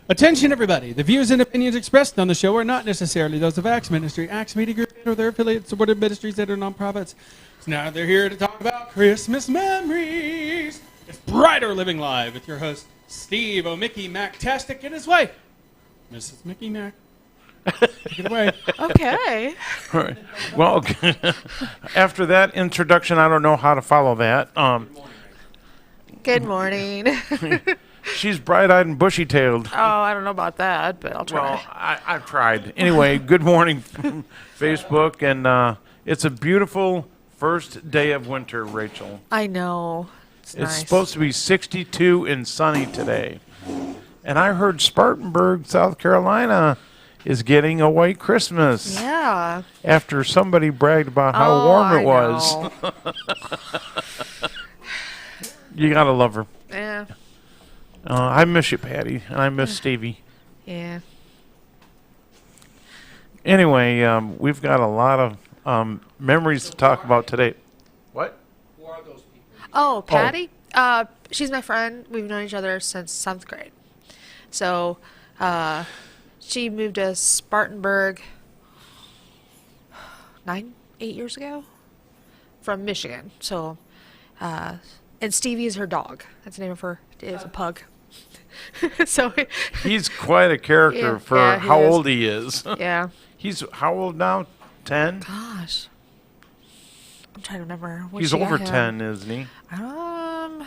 Attention, everybody. The views and opinions expressed on the show are not necessarily those of Axe Ministry, Axe Media Group, or their affiliates, supported ministries that are nonprofits. So now they're here to talk about Christmas memories. It's Brighter Living Live with your host, Steve O'Mickey Mac-tastic, and his wife, Mrs. Mickey Mac. Take it away. Okay. All right. Well, after that introduction, I don't know how to follow that. Good morning. She's bright-eyed and bushy-tailed. Oh, I don't know about that, but I'll try. Well, I've tried. Anyway, good morning, Facebook, and it's a beautiful first day of winter, Rachel. I know. It's nice. Supposed to be 62 and sunny today. And I heard Spartanburg, South Carolina, is getting a white Christmas. Yeah. After somebody bragged about how warm it was. You gotta love her. Yeah. I miss you, Patty, and I miss Stevie. Yeah. Anyway, we've got a lot of memories to talk about today. What? Who are those people? Oh, Patty? She's my friend. We've known each other since 7th grade. So, she moved to Spartanburg 8 years ago from Michigan. So, and Stevie is her dog. That's the name of her. It is a pug. So He's quite a character for how old he is. Yeah. He's how old now? 10? Gosh. I'm trying to remember. When He's she got over him. 10, isn't he? I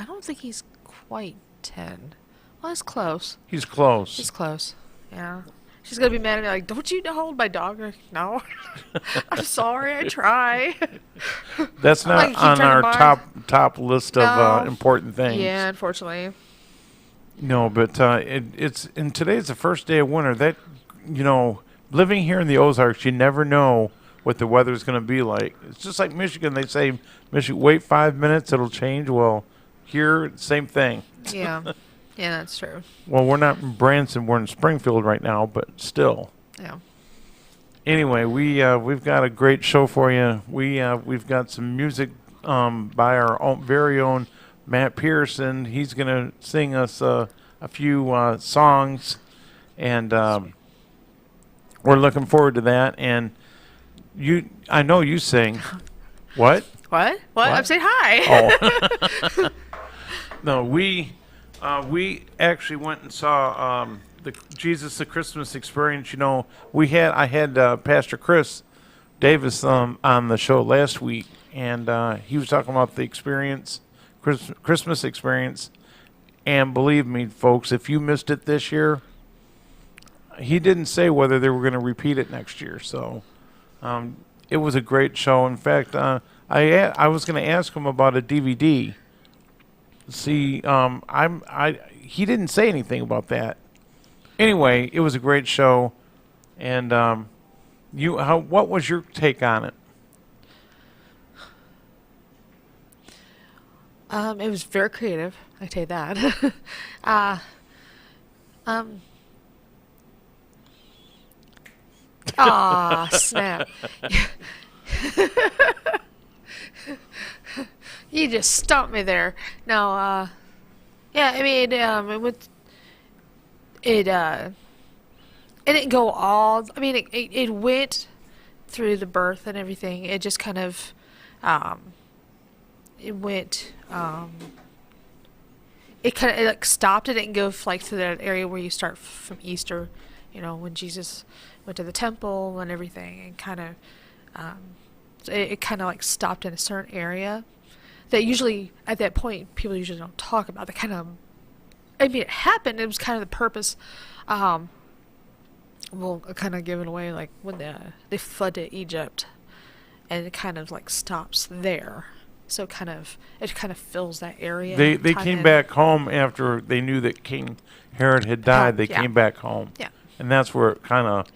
don't think he's quite 10. Well, it's close. He's close. He's close. Yeah. She's going to be mad at me like, don't you know hold my dog? Like, no. I'm sorry. I try. That's not keep on trying to our buy. top list of important things. Yeah, unfortunately. No, but it's and today's the first day of winter. That, living here in the Ozarks, you never know what the weather's going to be like. It's just like Michigan. They say, Michigan, wait 5 minutes, it'll change. Well, here, same thing. Yeah. Yeah, that's true. Well, we're not in Branson. We're in Springfield right now, but still. Yeah. Anyway, we've got a great show for you. We've got some music by our very own Matt Pearson. He's going to sing us a few songs, and we're looking forward to that. And I know you sing. What? What? I'm saying hi. Oh. No, we actually went and saw the Jesus the Christmas Experience. I had Pastor Chris Davis on the show last week, and he was talking about the experience, Christmas experience. And believe me, folks, if you missed it this year, he didn't say whether they were going to repeat it next year. So it was a great show. In fact, I was going to ask him about a DVD. See, he didn't say anything about that. Anyway, it was a great show, and what was your take on it? It was very creative. I tell you that. Snap. You just stumped me there. No, yeah, I mean, it didn't go all, I mean, it went through the birth and everything. It just kind of, it went, it like stopped. It didn't go like through that area where you start from Easter, when Jesus went to the temple and everything, and kind of, it kind of like stopped in a certain area that usually at that point people usually don't talk about. It it happened. It was kind of the purpose. Kind of given away, like when they fled to Egypt, and it kind of like stops there. So it kind of fills that area. They came back home after they knew that King Herod had died. They came back home. Yeah. And that's where it kind of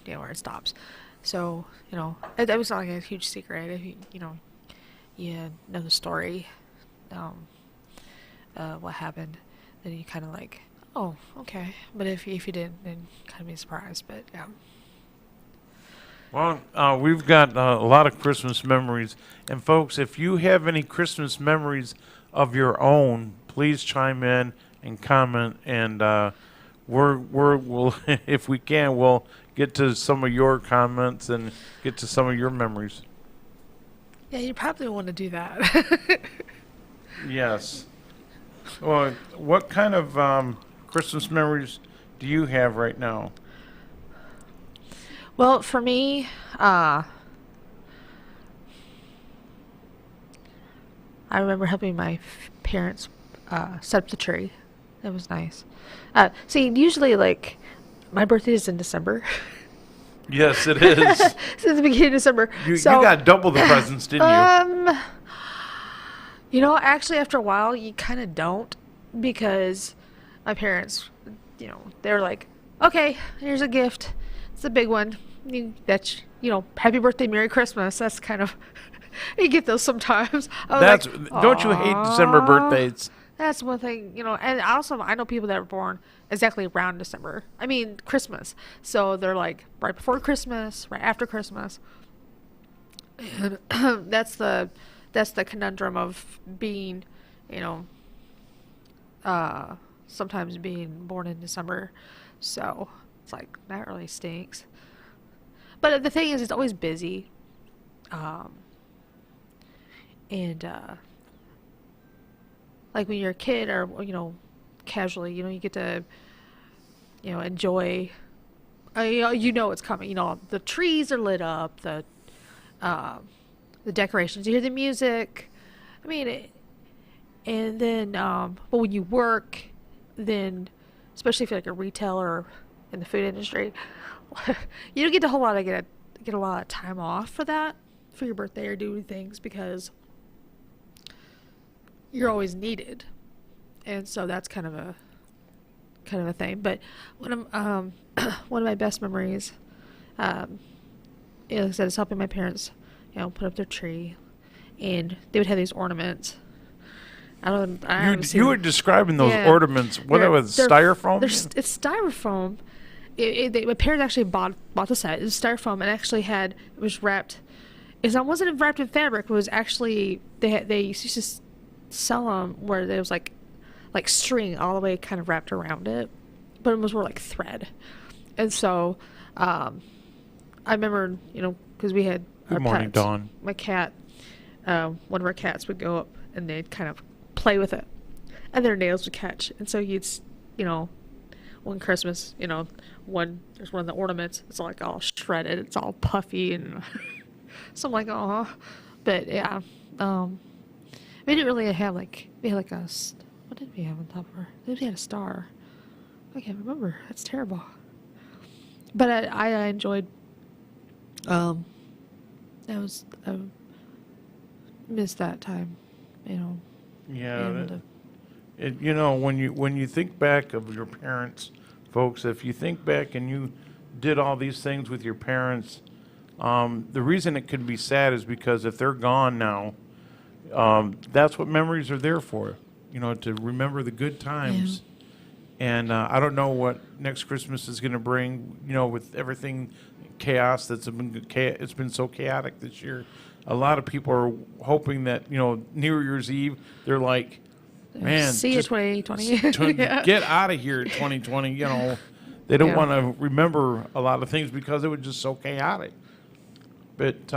where it stops. So it was not like a huge secret. If you know the story, what happened, then you kind of like, oh, okay. But if you didn't, then kind of be surprised. But yeah. Well, we've got a lot of Christmas memories. And folks, if you have any Christmas memories of your own, please chime in and comment, and we'll if we can, we'll get to some of your comments and get to some of your memories. Yeah, you probably want to do that. Yes. Well, what kind of Christmas memories do you have right now? Well, for me, I remember helping my parents set up the tree. That was nice. See, usually, like, my birthday is in December. Yes, it is. Since the beginning of December. You So, got double the presents, didn't you? You know, actually, after a while, you kind of don't, because my parents, you know, they're like, okay, here's a gift. It's a big one. Happy birthday, Merry Christmas. That's kind of, you get those sometimes. I was like, Don't you hate December "Aw." birthdays? That's one thing, and also I know people that were born exactly around December. I mean, Christmas. So they're like right before Christmas, right after Christmas. And that's the conundrum of being, sometimes being born in December. So it's like that really stinks. But the thing is, it's always busy. And like when you're a kid or, casually, you get to, enjoy, it's coming. The trees are lit up, the decorations, you hear the music. I mean, and then, but when you work, then, especially if you're like a retailer in the food industry, you don't get a whole lot of get a lot of time off for that, for your birthday or doing things, because you're always needed. And so that's kind of a thing. But one of my best memories, like I said, is helping my parents, put up their tree, and they would have these ornaments. You were describing those Yeah. ornaments. What was styrofoam? It's styrofoam. My parents actually bought the set. It was styrofoam, and actually it was wrapped. It wasn't wrapped in fabric. It was actually they used to sell them where there was like string all the way kind of wrapped around it, but it was more like thread. And so I remember, because we had Good our morning, pets. Dawn. My cat, one of our cats would go up and they'd kind of play with it, and their nails would catch. And so one Christmas, there's one of the ornaments, it's like all shredded, it's all puffy, and so I'm like, oh, but yeah, we didn't really have we had what did we have on top of her? We had a star. I can't remember. That's terrible. But I enjoyed. I missed that time. Yeah. When you think back of your parents, folks, if you think back and you did all these things with your parents, the reason it could be sad is because if they're gone now, that's what memories are there for, to remember the good times. Yeah. And I don't know what next Christmas is going to bring, with everything chaos it's been so chaotic this year. A lot of people are hoping that, New Year's Eve, they're like, man, see you 2020. Yeah. Get out of here 2020. They don't want to remember a lot of things because it was just so chaotic. But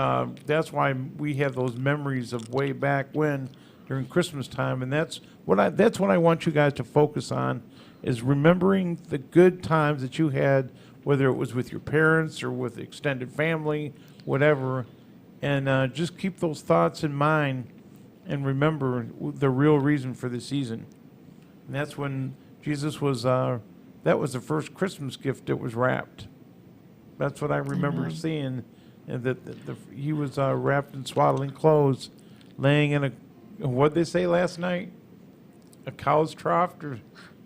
that's why we have those memories of way back when during Christmas time, and that's what I want you guys to focus on, is remembering the good times that you had, whether it was with your parents or with extended family, whatever, and just keep those thoughts in mind and remember the real reason for the season. And that's when Jesus was, that was the first Christmas gift that was wrapped. That's what I remember seeing, and that he was wrapped in swaddling clothes, laying in what'd they say last night? A cow's trough?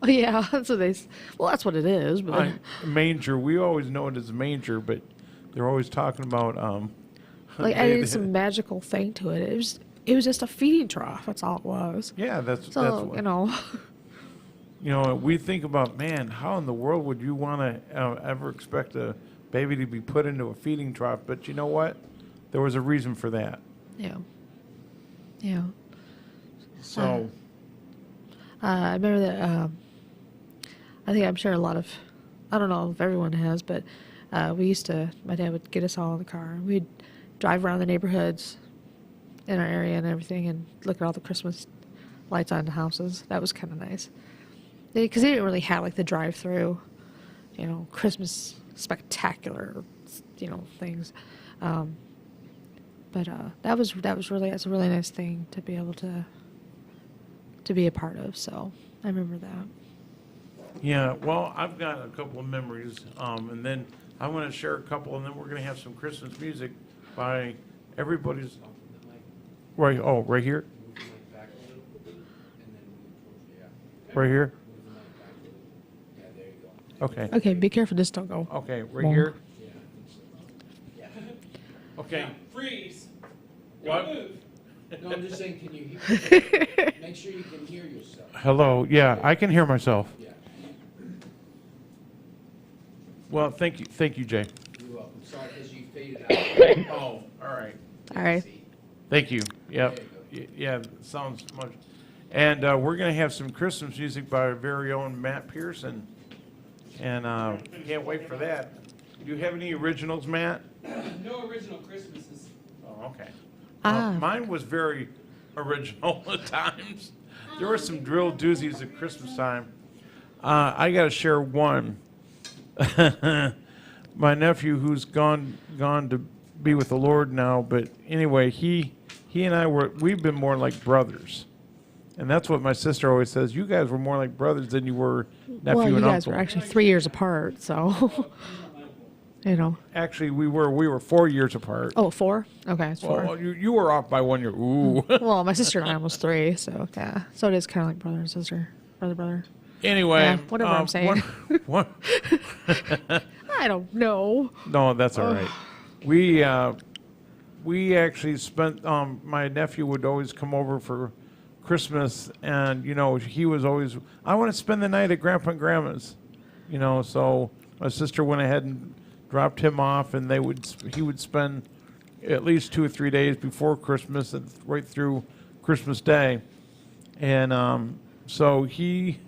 Oh, yeah, that's what it is. But manger. We always know it as a manger, but they're always talking about adding some magical thing to it. It was just a feeding trough. That's all it was. Yeah, that's what, we think about, man, how in the world would you want to ever expect a baby to be put into a feeding trough? But you know what? There was a reason for that. Yeah. Yeah. So I remember that. I think I'm sure a lot of, I don't know if everyone has, but we used to. My dad would get us all in the car. We'd drive around the neighborhoods in our area and everything, and look at all the Christmas lights on the houses. That was kind of nice. Because they didn't really have like the drive-through, Christmas spectacular, things. But that's a really nice thing to be able to be a part of. So I remember that. Yeah, well, I've got a couple of memories, and then I want to share a couple, and then we're going to have some Christmas music by everybody's. Right. Oh, right here. Right here. Okay. Okay, be careful. Just don't go. Okay, right Wrong. here. Okay. Freeze. What? Don't move. No, I'm just saying, can you hear, make sure you can hear yourself. Hello. Yeah, I can hear myself. Yeah, Well, thank you, Jay. you're welcome. Sorry, because you faded out. Oh, all right. All right. See? Thank you. Yep. There you Yeah, sounds much. And we're going to have some Christmas music by our very own Matt Pearson. And can't wait for that. Do you have any originals, Matt? No original Christmases. Oh, okay. Ah. Mine was very original at times. There were some drill doozies at Christmas time. I got to share one. My nephew, who's gone to be with the Lord now, but anyway, he and we've been more like brothers, and that's what my sister always says. You guys were more like brothers than you were nephew Well, you and guys uncle. were actually 3 years apart, so Actually, we were 4 years apart. Oh, 4? Okay, it's 4. Well, you were off by 1 year. Ooh. Well, my sister and I almost 3, so yeah. So it is kind of like brother and sister, brother. Anyway, Yeah, whatever I'm saying. one- I don't know. No, that's all right. We actually spent. My nephew would always come over for Christmas, and he was always. I want to spend the night at Grandpa and Grandma's, So my sister went ahead and dropped him off, and he would spend at least 2 or 3 days before Christmas and right through Christmas Day, and so he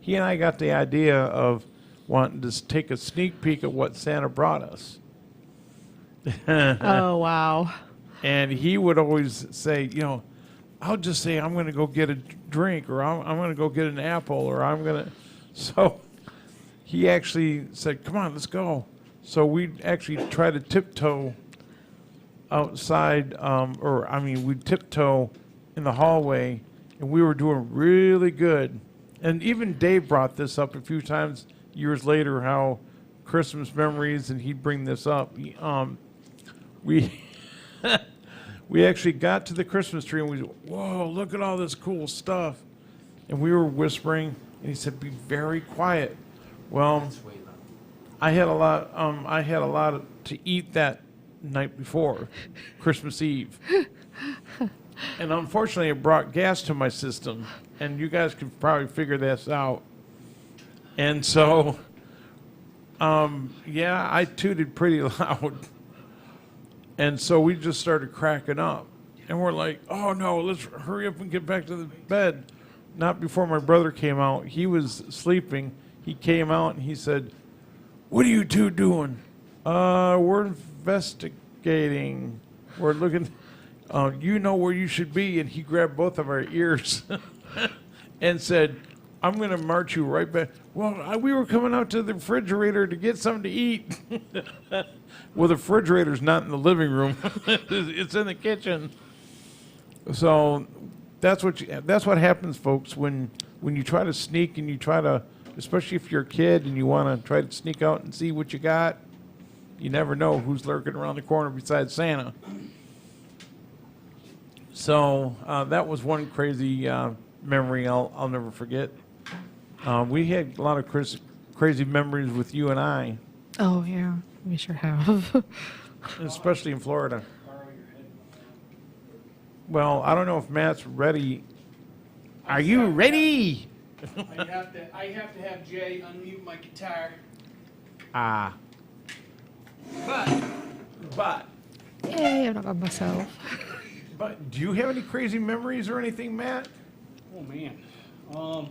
and I got the idea of wanting to take a sneak peek at what Santa brought us. Oh, wow. And he would always say, I'll just say I'm going to go get a drink, or I'm going to go get an apple, or I'm going to. So he actually said, come on, let's go. So we actually try to tiptoe outside, we'd tiptoe in the hallway, and we were doing really good. And even Dave brought this up a few times years later, how Christmas memories, and he'd bring this up. We we actually got to the Christmas tree, and we said, whoa, look at all this cool stuff. And we were whispering, and he said, be very quiet. Well, That's way loud. I had a lot to eat that night before Christmas Eve. And unfortunately, it brought gas to my system, and you guys could probably figure this out. And so, I tooted pretty loud. And so we just started cracking up. And we're like, oh no, let's hurry up and get back to the bed. Not before my brother came out. He was sleeping. He came out and he said, what are you two doing? We're investigating. We're looking. You know where you should be. And he grabbed both of our ears and said, I'm going to march you right back. Well, we were coming out to the refrigerator to get something to eat. Well, the refrigerator's not in the living room. It's in the kitchen. So that's what happens, folks, when you try to sneak and you try to, especially if you're a kid and you want to try to sneak out and see what you got, you never know who's lurking around the corner besides Santa. So that was one crazy memory I'll never forget. We had a lot of crazy memories with you and I, Oh, yeah. We sure have. especially in Florida. Well, I don't know if Matt's ready. Are you ready? I have to have Jay unmute my guitar. Ah. But Yay, I'm not by myself. do you have any crazy memories or anything, Matt? Oh man. Boy,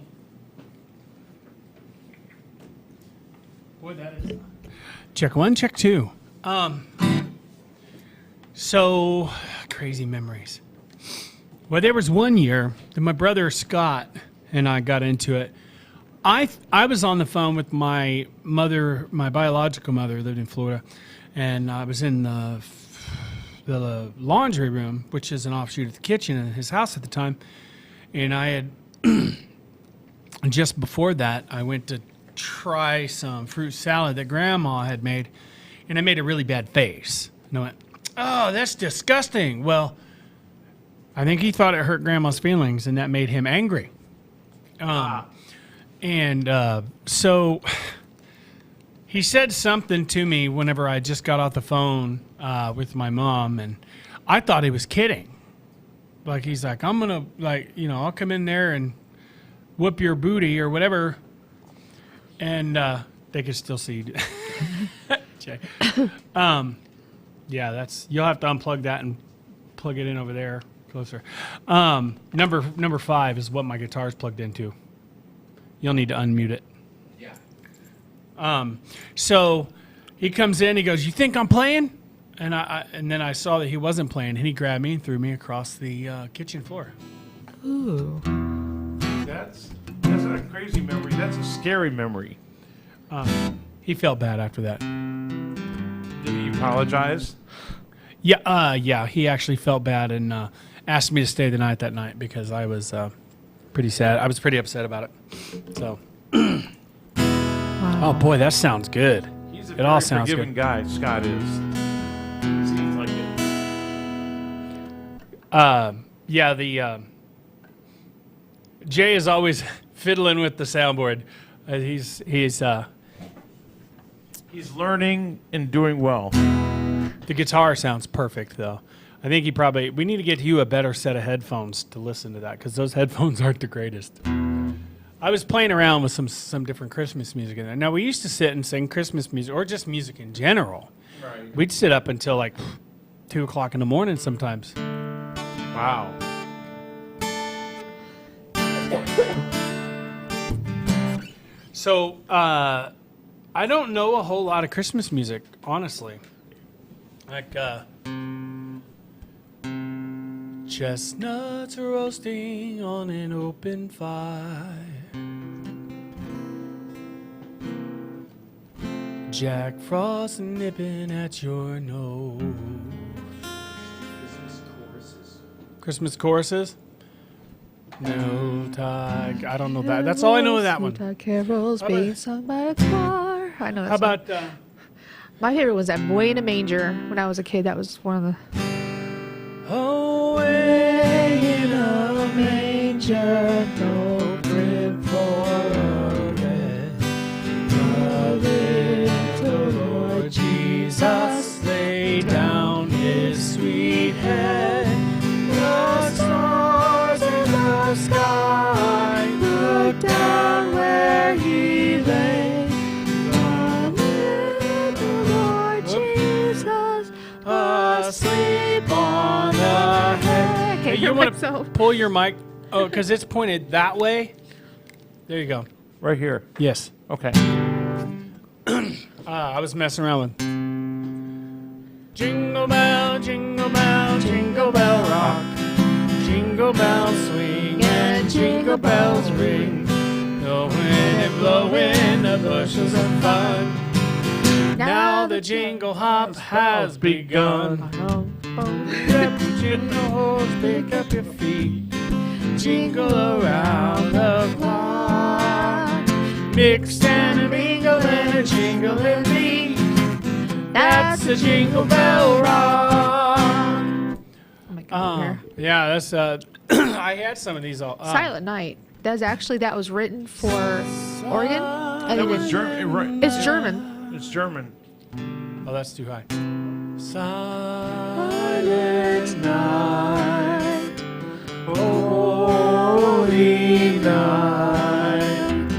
that is. Check one, check two. So crazy memories. Well, there was one year that my brother Scott and I got into it. I was on the phone with my mother, my biological mother, lived in Florida, and I was in the laundry room, which is an offshoot of the kitchen in his house at the time, and I had just before that I went to try some fruit salad that Grandma had made, and I made a really bad face, and I went, "Oh, that's disgusting." Well, I think he thought it hurt Grandma's feelings, and that made him angry. So he said something to me whenever I just got off the phone with my mom, and I thought he was kidding. Like, he's like, "I'm going to, I'll come in there and whoop your booty," or whatever. And they could still see. Jay. Yeah, you'll have to unplug that and plug it in over there closer. Number 5 is what my guitar's plugged into. You'll need to unmute it. Yeah. So he comes in, he goes, "You think I'm playing?" And then I saw that he wasn't playing, and he grabbed me and threw me across the kitchen floor. Ooh. That's not a crazy memory. That's a scary memory. He felt bad after that. Did he apologize? Yeah, he actually felt bad and asked me to stay the night that night because I was pretty sad. I was pretty upset about it. So, oh boy, that sounds good. He's a It very all sounds forgiving good. guy. Scott is. Seems like it. Jay is always fiddling with the soundboard. He's learning and doing well. The guitar sounds perfect though. I think we need to get you a better set of headphones to listen to that, because those headphones aren't the greatest. I was playing around with some different Christmas music in there. Now, we used to sit and sing Christmas music, or just music in general. Right. We'd sit up until like 2 o'clock in the morning sometimes. Wow. So, I don't know a whole lot of Christmas music, honestly. Like, chestnuts roasting on an open fire, Jack Frost nipping at your nose. Christmas choruses? No, Tag. I don't know that. That's all I know of that one. Sweet carols How about- being sung by a choir. I know that How song. about, My favorite was that Boy in a Manger. When I was a kid, that was one of the... away in a manger, no crib for a bed, the little Lord Jesus laid down his sweet head. The stars in the sky looked down where he lay. The little Lord Jesus asleep on the head. Hey, you want to pull your mic? Oh, because it's pointed that way. There you go. Right here. Yes. Okay. I was messing around with. Jingle bell, jingle rock. Jingle bells swing and jingle bells ring. Blowing and blowing the bushels of fun. Now the jingle hop has begun. Grab the jingle horse, pick up your feet. Jingle around the clock. Mix and a mingle and a jingling beat. That's the Jingle Bell Rock. Oh my God. Yeah, that's I had some of these all. Silent Night. That was written for Oregon. And That it was is- German. It's German. It's German. Oh, that's too high. Silent night, holy night,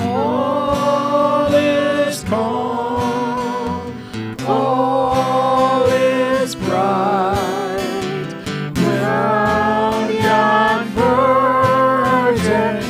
all is calm, all is bright, round yon virgin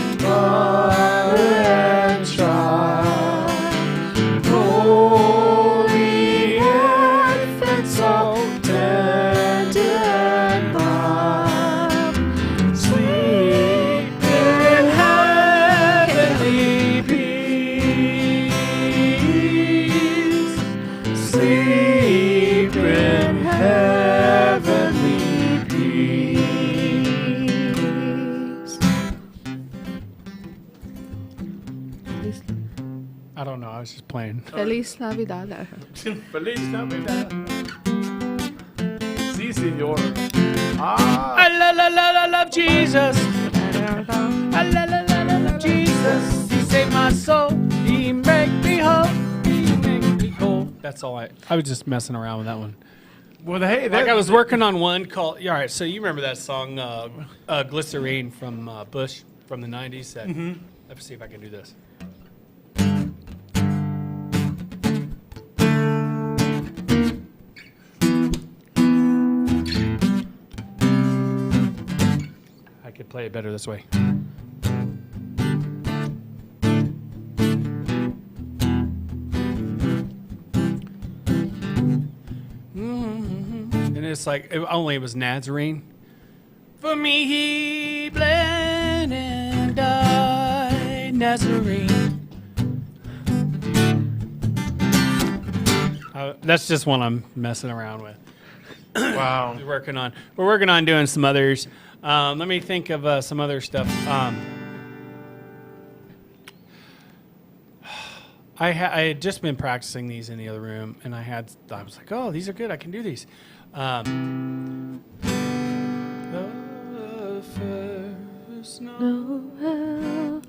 Feliz, I don't know. I was just playing. Feliz Navidad. Feliz Navidad. Si, senor. Ah. I love Jesus. I love Jesus. He saved my soul. He make me whole. He make me whole. That's all I was just messing around with that one. Well, hey, Like I was working on one called. Yeah, all right. So you remember that song, "Glycerine" from Bush from the '90s? That, Let's see if I can do this. I could play it better this way. And it's like, it was Nazarene. For me he bled and died, Nazarene. That's just one I'm messing around with. Wow. We're working on doing some others. Let me think of some other stuff. I had just been practicing these in the other room, and I was like, oh, these are good. I can do these. The first Noel,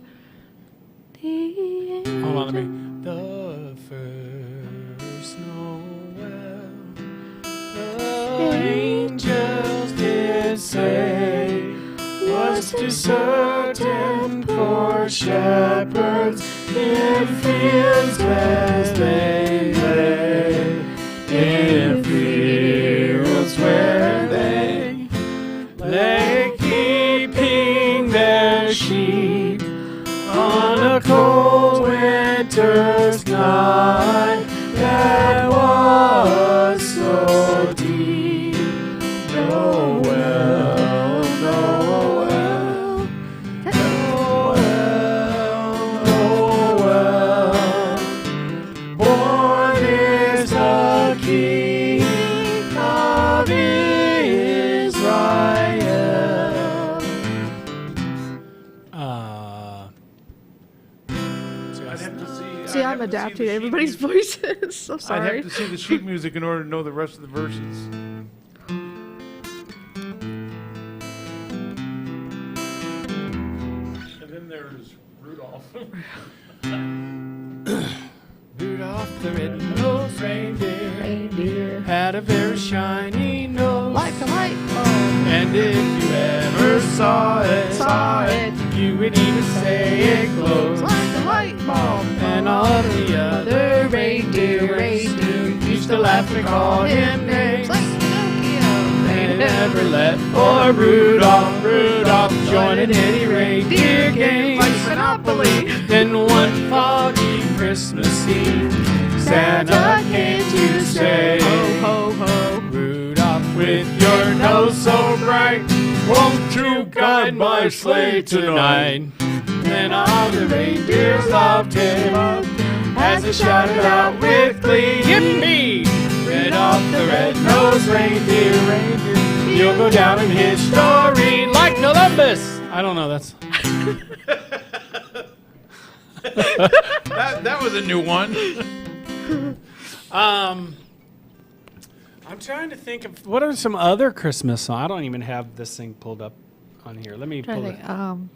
the Hold on, let me. The first Noel, the angels did say, was to certain poor shepherds in fields as they lay, in fields where they lay keeping their sheep on a cold winter's night that was so deep. Noel, Noel, Noel, born is the King of Israel. I'd have to see. See, I'm adapting everybody's voices. So I'd sorry. have to see the sheet music in order to know the rest of the verses. And then there's Rudolph. Rudolph the red-nosed reindeer Reindeer, had a very shiny nose. like a light bulb, And if you ever saw it, you would even say it glows. like a light bulb. And all the other reindeers used to laugh and call him names. Like Pinocchio, They never let poor Rudolph join in any reindeer game. like Monopoly. Then one foggy Christmas Eve, Santa came to say, Ho, ho, ho. Rudolph, with your nose so bright, won't you guide my sleigh tonight? Then all the reindeers loved him as they shouted out with glee, Yippee! Rudolph the red-nosed reindeer, you'll go down in history like Columbus. I don't know, that's... That was a new one. I'm trying to think of what are some other Christmas songs. I don't even have this thing pulled up on here. Let me Trying pull to it. think,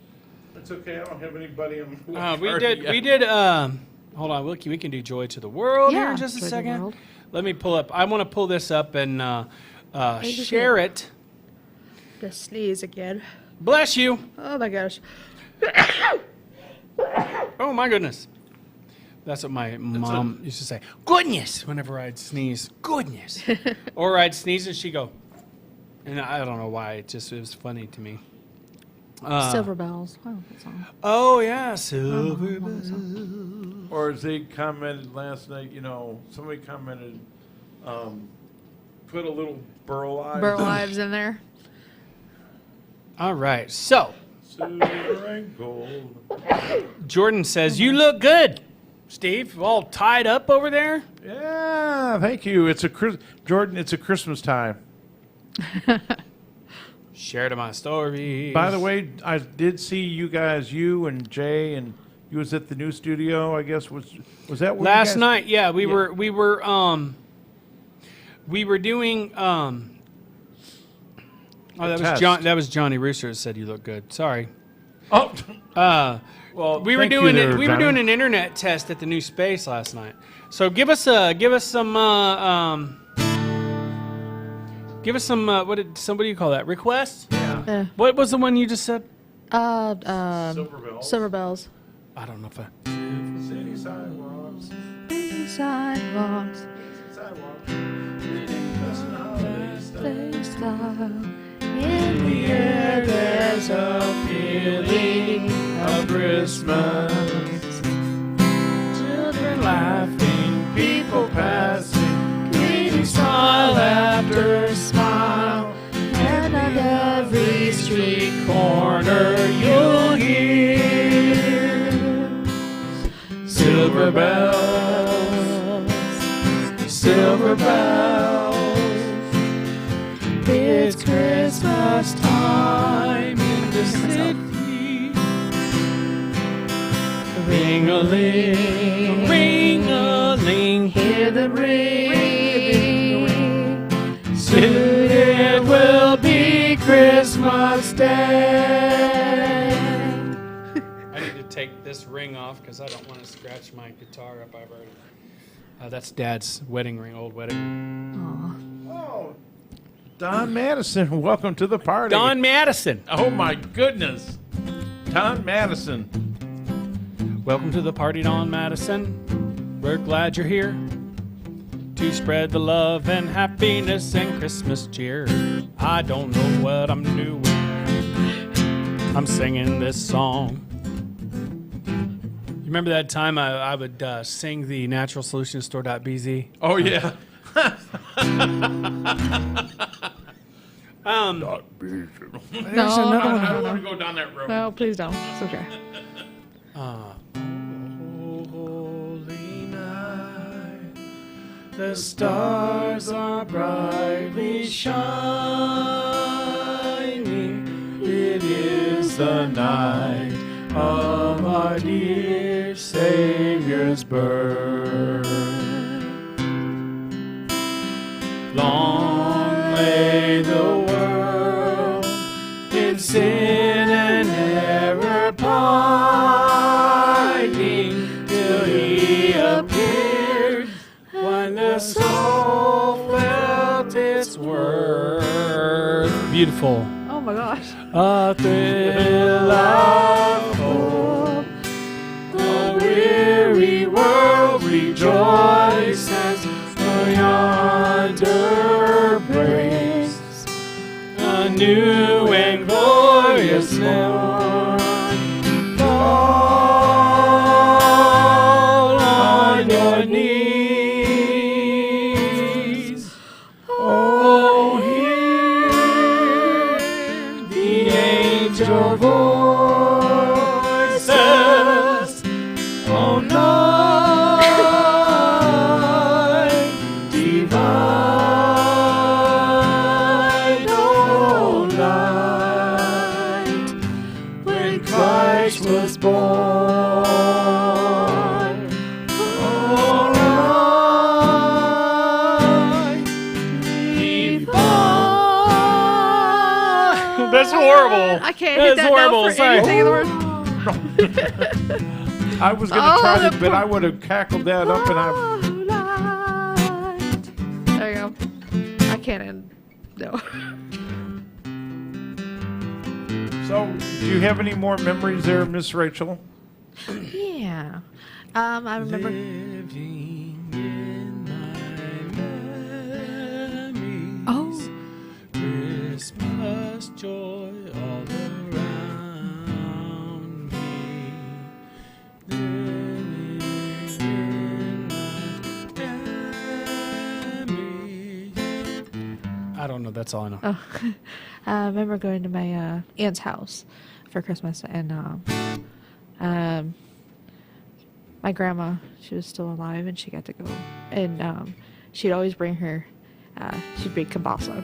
It's okay. I don't have anybody on. We did. Hold on, we can do "Joy to the World" here Yeah, in just a Joy to the second. World. Let me pull up. I want to pull this up and share it. the sneeze again. Bless you. Oh my gosh. Oh my goodness. That's what my mom used to say. Goodness, whenever I'd sneeze. Goodness. Or I'd sneeze and she'd go. And I don't know why. It was funny to me. Silver bells. I don't know that song. Oh yeah, silver. Or as they commented last night, somebody commented, put a little burl eye. Burl Ives in there. All right. So Silver and gold. Jordan says you look good, Steve. All tied up over there. Yeah, thank you. Jordan. It's a Christmas time. Share to my story. By the way, I did see you guys, you and Jay and You was at the new studio, I guess. Was that where you Last guys- night, yeah, we Yeah. were doing. Oh, that was test. John. That was Johnny Rooster that said you look good. Sorry. Oh, Well, we thank you were there, Johnny. doing an internet test at the new space last night. So give us some what do you call that? Requests? Yeah. What was the one you just said? Silver bells. I don't know if I. City sidewalks. Sidewalks. Sidewalks. In the air, there's a feeling of Christmas. Children laughing, people passing, greeting smile after smile. and on every street Corner you'll hear silver bells, silver bells. It's Christmas time in the city. Ring-a-ling, ring-a-ling, hear the ring. Soon it will be Christmas Day. I need to take this ring off because I don't want to scratch my guitar up. I've already. That's Dad's wedding ring, old wedding. Oh, Don Madison, welcome to the party. Don Madison. Oh my goodness. Don Madison. Welcome to the party, Don Madison. We're glad you're here to spread the love and happiness and Christmas cheer. I don't know what I'm doing. I'm singing this song. You remember that time I would sing the Natural Solutions Store.bz? Oh yeah. No, I don't want to go down that road. no, please don't. It's okay. Holy night, the stars are brightly shining. It is the night of our dear Savior's birth. Long lay the world in sin and error pining, till he appeared when the soul felt its worth. Beautiful. Oh my gosh. A thrill of hope. The weary world rejoices, for yonder breaks a new and glorious morn. Fall on your knees. Oh, hear the angel voices. Oh, night divine, oh, night when Christ was born. Oh, night divine. That's horrible. I can't That hit is that horrible. note for Sorry. anything in the world. I was going to Oh, try the to, but I would have cackled that up and I. Light. There you go. I can't end. No. So, do you have any more memories there, Miss Rachel? Yeah. I remember. Living in my memories. Oh. Christmas joy all around me. Living in my memories. I don't know. That's all I know. Oh. I remember going to my aunt's house for Christmas, and my grandma, she was still alive, and she got to go. And she'd always bring her, she'd bring kielbasa,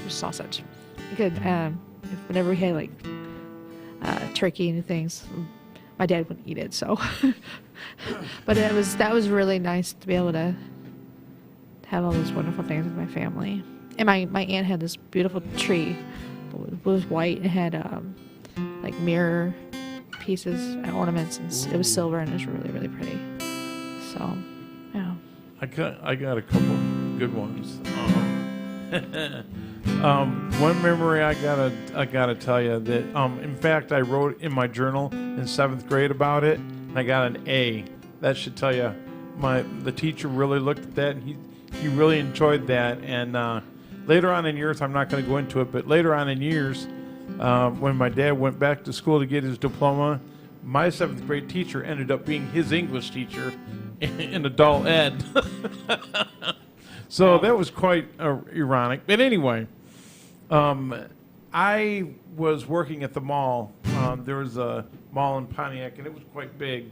sausage. Because whenever we had like turkey and things, my dad wouldn't eat it. So, but that was really nice to be able to have all those wonderful things with my family. And my aunt had this beautiful tree. It was white and had like mirror pieces and ornaments, and it was silver, and it was really, really pretty. So, yeah. I got a couple good ones. One memory I gotta tell you that in fact I wrote in my journal in 7th grade about it, and I got an A. That should tell you the teacher really looked at that, and he really enjoyed that. And later on in years, I'm not going to go into it, but later on in years, when my dad went back to school to get his diploma, my 7th grade teacher ended up being his English teacher in adult ed. So that was quite ironic. But anyway, I was working at the mall. There was a mall in Pontiac, and it was quite big.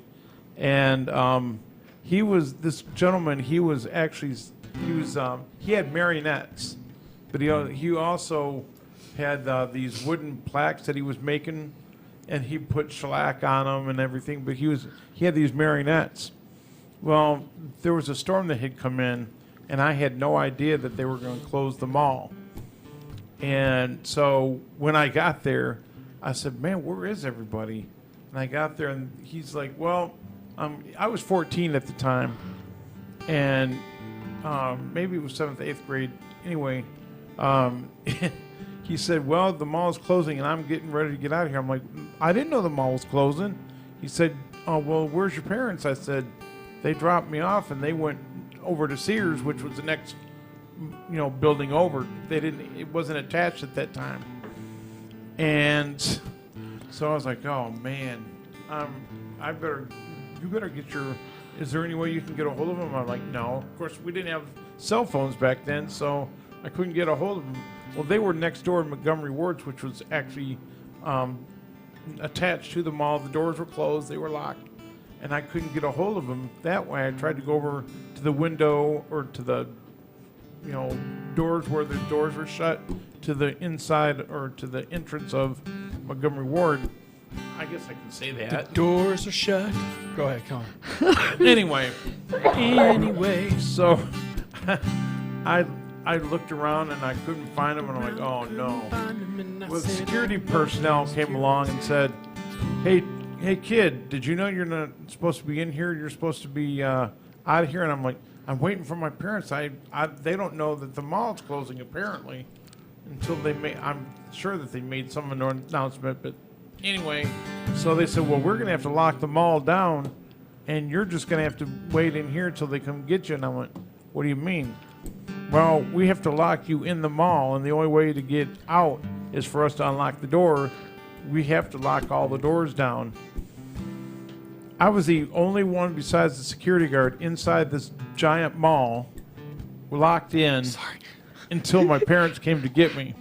And this gentleman, he had marionettes, but he also had these wooden plaques that he was making, and he put shellac on them and everything, but he had these marionettes. Well, there was a storm that had come in, and I had no idea that they were going to close the mall. And so when I got there, I said, man, where is everybody? And I got there, and he's like, well, I was 14 at the time, and maybe it was 7th, 8th grade. Anyway, he said, well, the mall is closing, and I'm getting ready to get out of here. I'm like, I didn't know the mall was closing. He said, oh, well, where's your parents? I said, they dropped me off, and they went over to Sears, which was the next, building over. It wasn't attached at that time. And so I was like, oh, man, you better get is there any way you can get a hold of them? I'm like, no. Of course, we didn't have cell phones back then, so I couldn't get a hold of them. Well, they were next door in Montgomery Wards, which was actually attached to the mall. The doors were closed. They were locked. And I couldn't get a hold of them that way. I tried to go over to the window or to the, doors where the doors were shut to the inside or to the entrance of Montgomery Ward. I guess I can say that. The doors are shut. Go ahead, come on. Anyway, so I looked around and I couldn't find them, and I'm like, oh no. Well, security personnel came along and said, hey kid, did you know you're not supposed to be in here? You're supposed to be out of here. And I'm like, I'm waiting for my parents. They don't know that the mall's closing apparently until I'm sure that they made some announcement, but anyway, so they said, well, we're going to have to lock the mall down, and you're just going to have to wait in here until they come get you. And I went, what do you mean? Well, we have to lock you in the mall, and the only way to get out is for us to unlock the door. We have to lock all the doors down. I was the only one besides the security guard inside this giant mall, locked in until my parents came to get me.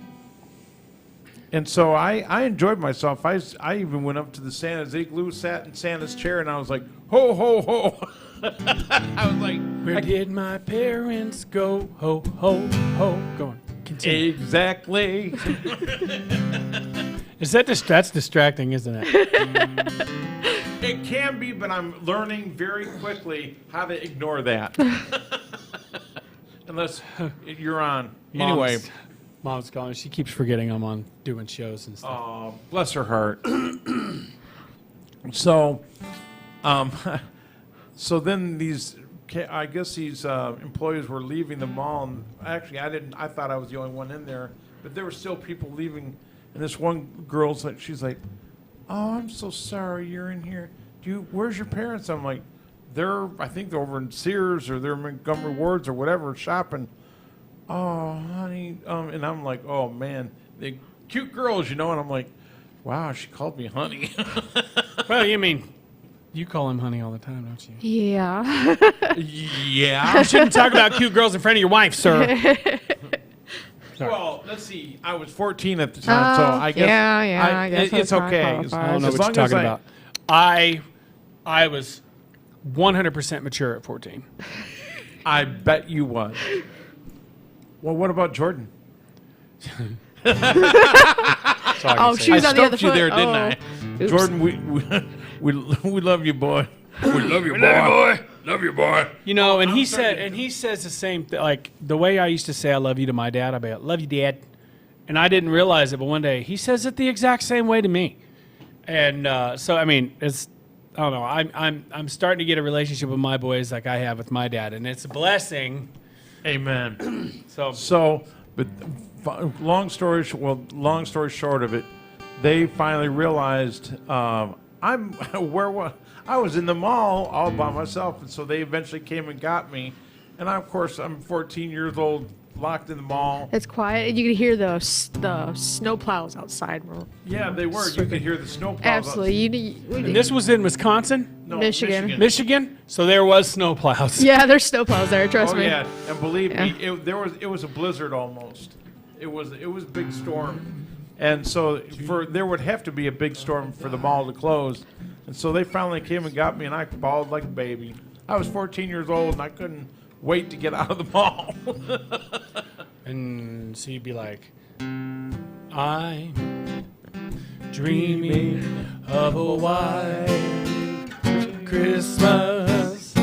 And so I enjoyed myself. I even went up to the Santa's igloo, sat in Santa's chair, and I was like, ho, ho, ho. I was like, where did my parents go? Ho, ho, ho. Go on. Continue. Exactly. That's distracting, isn't it? It can be, but I'm learning very quickly how to ignore that. Unless you're on. Anyway. Mom's calling. She keeps forgetting I'm on doing shows and stuff. Oh, bless her heart. So then these employees were leaving the mall, and actually I thought I was the only one in there, but there were still people leaving, and this one girl's like, she's like, oh, I'm so sorry you're in here. Where's your parents? I'm like, I think they're over in Sears or they're in Montgomery Wards or whatever shopping. Oh, honey. And I'm like, oh, man, the cute girls, and I'm like, wow, she called me honey. Well, you call him honey all the time, don't you? Yeah. Yeah. You shouldn't talk about cute girls in front of your wife, sir. Well, let's see. I was 14 at the time, so I guess, I guess it's okay. I don't know As what long you're as talking about. I was 100% mature at 14. I bet you was. Well, what about Jordan? She was on the other stumped you foot. there, didn't I? Oops. Jordan, We love you, boy. We love you, boy. Love you, boy. You know, and he says the same thing. Like the way I used to say I love you to my dad, I'd be like, love you, Dad. And I didn't realize it, but one day he says it the exact same way to me. And so I mean, it's I don't know. I'm starting to get a relationship with my boys like I have with my dad, and it's a blessing. Amen. So But long story short of it, they finally realized I was in the mall all by myself, and so they eventually came and got me. And of course, I'm 14 years old, locked in the mall. It's quiet, and you can hear the snow plows outside. Yeah, they were. You could hear the snow plows. Absolutely. and this was in Wisconsin, No, Michigan. Michigan. So there was snow plows. Yeah, there's snow plows there. Trust Oh me. yeah, and believe Yeah. me, it was a blizzard almost. It was a big storm, and so there would have to be a big storm for the mall to close, and so they finally came and got me, and I bawled like a baby. I was 14 years old, and I couldn't wait to get out of the mall. And so you'd be like, I'm dreaming of a white Christmas,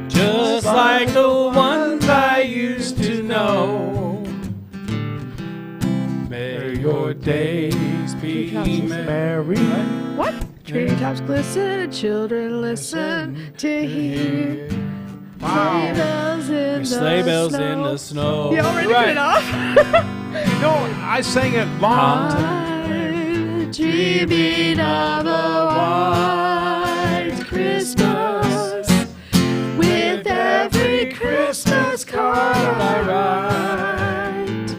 just like the ones I used to know. May your days be merry. What? Treetops glisten and children listen to hear sleigh bells in Sleigh the bells snow. in the snow. You already put it off? No, I sang it long time. I'm dreaming of a white Christmas with every Christmas card I write.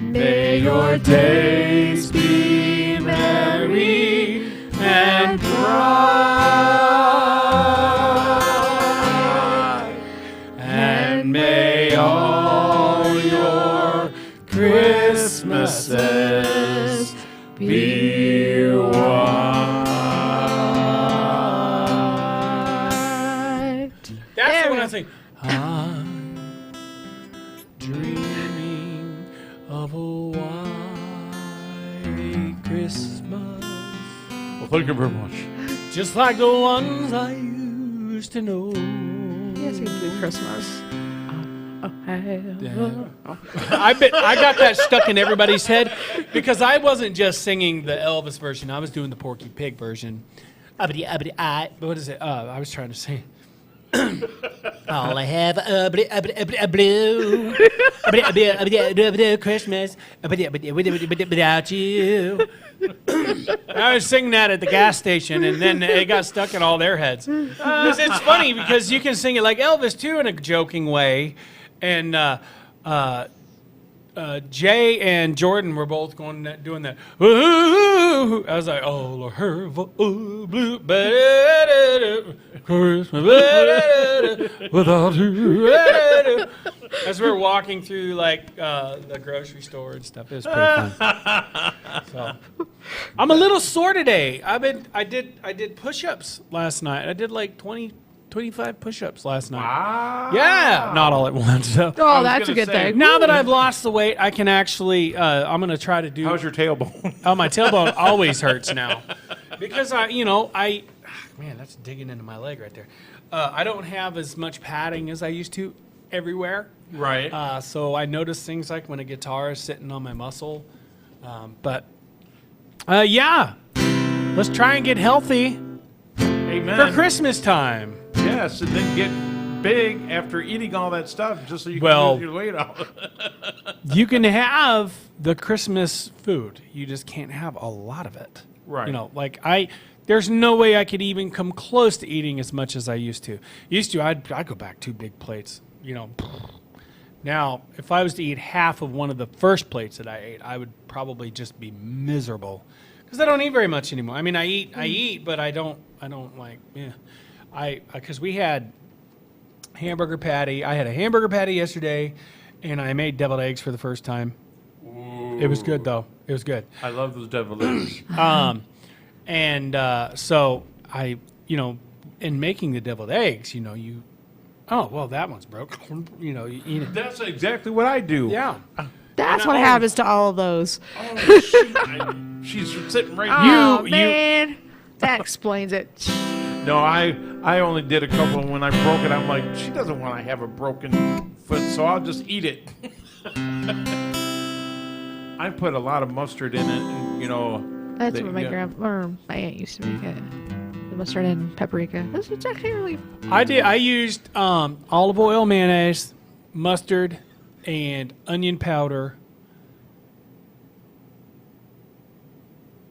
May your days be merry and bright, and may all your Christmases be white. That's the one I think. I'm dreaming of a white Christmas, Well, thank you very much. just like the ones I used to know. Yes, it's Blue Christmas. I got that stuck in everybody's head because I wasn't just singing the Elvis version. I was doing the Porky Pig version. What is it? I was trying to sing. All I have a blue Christmas without you. I was singing that at the gas station, and then it got stuck in all their heads. It's funny because you can sing it like Elvis too in a joking way, and Jay and Jordan were both doing that. Ooh, I was like, oh, her blue Christmas without you. As we were walking through like the grocery store and stuff, it was pretty fun. So, I'm a little sore today. I did push-ups last night. I did like 25 push-ups last night. Ah. Yeah, not all at once. So. Oh, that's a gonna good say, thing. Now that I've lost the weight, I can actually. I'm gonna try to do. How's your tailbone? Oh, my tailbone always hurts now, because man, that's digging into my leg right there. I don't have as much padding as I used to everywhere. Right. So I notice things like when a guitar is sitting on my muscle. Yeah, let's try and get healthy Amen. for Christmas time. Yes, and then get big after eating all that stuff, just so you can Well- lose your weight off. You can have the Christmas food. You just can't have a lot of it. Right. You know, like there's no way I could even come close to eating as much as I used to. I'd go back 2 big plates, you know. Now, if I was to eat half of one of the first plates that I ate, I would probably just be miserable because I don't eat very much anymore. I mean, I eat, but I don't like, because we had hamburger patty. I had a hamburger patty yesterday, and I made deviled eggs for the first time. Ooh. It was good, though. It was good. I love those deviled eggs. So I, in making the deviled eggs, that one's broke. You eat it. That's exactly what I do. Yeah. That's what happens to all of those. Oh, shoot. She's sitting right here. Oh, man. That explains it. No, I only did a couple, and when I broke it, I'm like, she doesn't want to have a broken foot, so I'll just eat it. I put a lot of mustard in it, and, you know. That's what my grandma or my aunt used to make it. The mustard and paprika. It's actually really. I used olive oil, mayonnaise, mustard, and onion powder,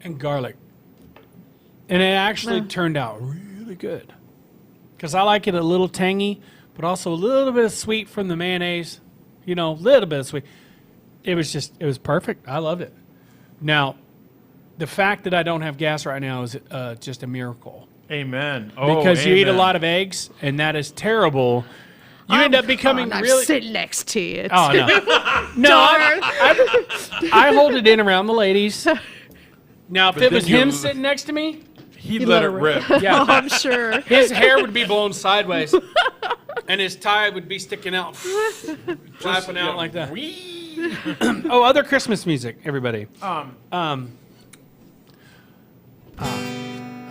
and garlic, and it actually turned out really good. Because I like it a little tangy, but also a little bit of sweet from the mayonnaise. You know, a little bit of sweet. It was perfect. I loved it. Now, the fact that I don't have gas right now is just a miracle. Amen. Oh, Because you eat a amen. lot of eggs, and that is terrible. You end up becoming I'm really. sitting next to you. Oh no, no! I hold it in around the ladies. Now, if But it then was you- him sitting next to me, He'd let it rip. yeah, I'm sure. his hair would be blown sideways, and his tie would be sticking out, flapping out like that. Whee! Oh, other Christmas music, everybody.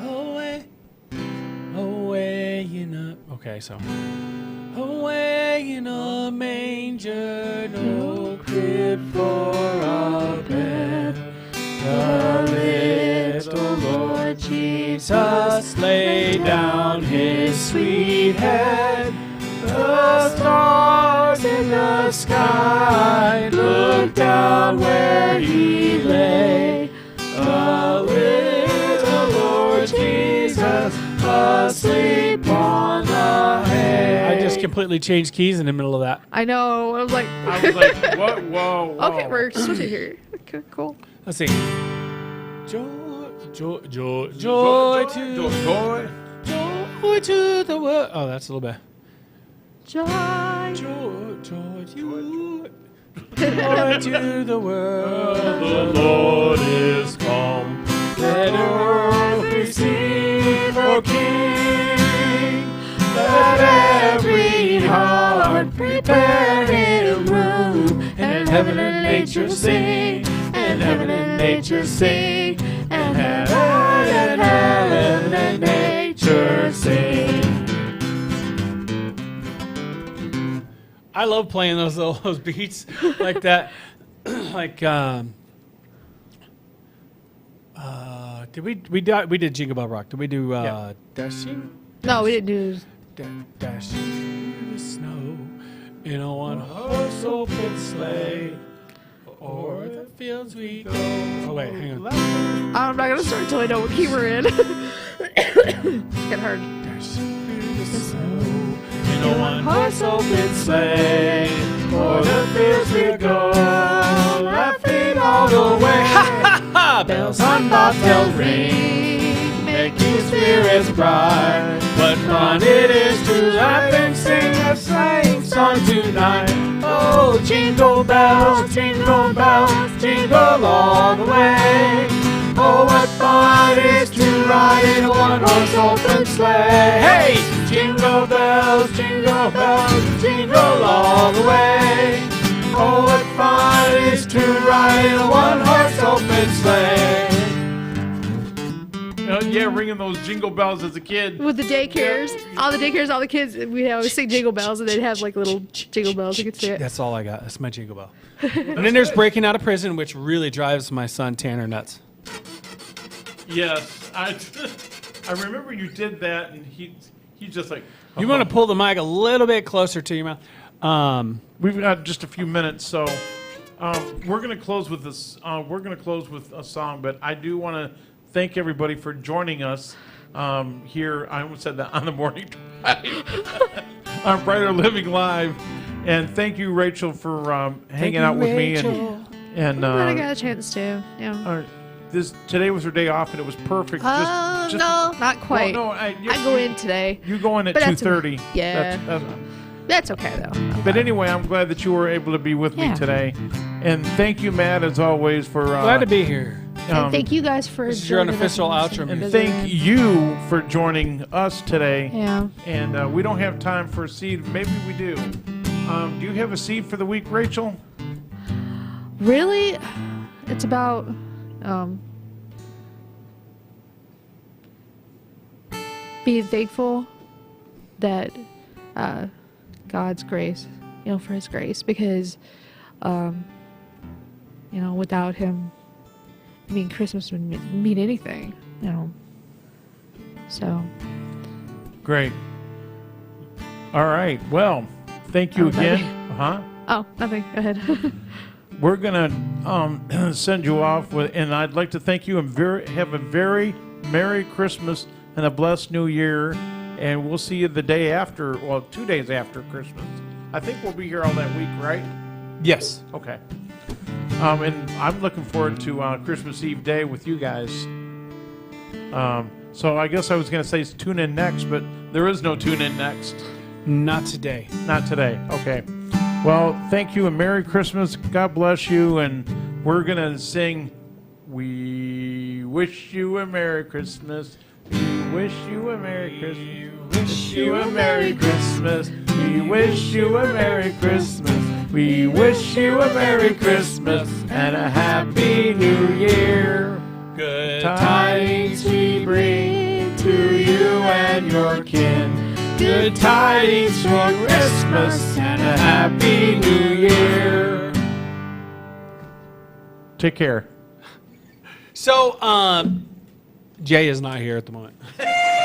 Away, away in a. Okay, so. Away in a manger, no crib for a bed. The little Lord Jesus laid down his sweet head. The stars in the sky looked down where he lay. The little Lord Jesus asleep on the hay. I just completely changed keys in the middle of that. I know. I was like, I was like, what? Whoa, whoa. okay, we're switching here. Okay, cool. Let's see. Joy, joy, joy, joy to joy. joy to the world. Oh, that's a little bit. Joy. Joy, joy, joy, joy to the world. The Lord is come. Let earth receive her King. Let every heart prepare him room. And heaven and nature sing. And heaven and nature sing. And heaven and nature sing. I love playing those beats like that. Like did we did Jingle Bell Rock? Did we do Yeah. Dashing No, we didn't do. Dashing through the snow in a one-horse open sleigh? O'er the fields we go. Oh wait, hang on. I'm not gonna start until I know what key we're in. It's getting hard. Dashing through the snow in a one-horse open sleigh. O'er the fields we go, laughing all the way. Ha ha ha! Bells on bobtail ring, making spirits bright. What fun it is to laugh and sing a sleighing song tonight. Oh, jingle bells, jingle all the way. Oh, what fun it is to ride in a one-horse open sleigh. Hey, jingle bells, jingle all the way. Oh, what fun it is to ride in a one-horse open sleigh. Yeah, ringing those jingle bells as a kid. With the daycares, all the kids, we always sing jingle bells, and they'd have like little jingle bells. You could see it. That's all I got. That's my jingle bell. And then there's Breaking Out of Prison, which really drives my son Tanner nuts. Yes, I remember you did that, and he's just like. You want to pull the mic a little bit closer to your mouth. We've got just a few minutes, so we're going to close with this. We're going to close with a song, but I do want to thank everybody for joining us here. I almost said that on the morning drive on Brighter Living Live, and thank you, Rachel, for hanging out with me. And Glad I got a chance to. Yeah. Today was her day off, and it was perfect. Just No, not quite. Well, no, I go in today. You go in at But that's 2:30. yeah. That's okay though. But anyway, I'm glad that you were able to be with me Yeah. today, and thank you, Matt, as always, for Glad to be here. And thank you guys for. This is your joining us unofficial and outro listening. and thank you for joining us today. Yeah. And we don't have time for a seed. Maybe we do. Do you have a seed for the week, Rachel? Really, it's about. being thankful that God's grace, for His grace, because without Him, Christmas wouldn't mean anything, So. Great. All right. Well, thank you again. Huh? Oh, nothing. Go ahead. We're gonna send you off with, and I'd like to thank you and have a very Merry Christmas and a blessed New Year. And we'll see you the day after, 2 days after Christmas. I think we'll be here all that week, right? Yes. Okay. And I'm looking forward to Christmas Eve day with you guys. So I guess I was going to say tune in next, but there is no tune in next. Not today. Not today. Okay. Well, thank you and Merry Christmas. God bless you. And we're going to sing, "We wish you a Merry Christmas. We wish you a Merry Christmas. Wish you a Merry Christmas. We wish you a Merry Christmas. We wish you a Merry Christmas and a Happy New Year. Good Tidings we bring to you and your kin. Good tidings for Christmas and a Happy New Year." Take care. So, Jay is not here at the moment.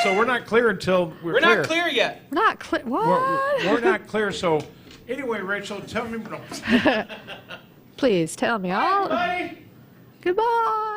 So we're not clear until we're We're clear. not clear yet. We're not clear. What? We're not clear. So anyway, Rachel, tell me. Please tell me all. Bye. Goodbye.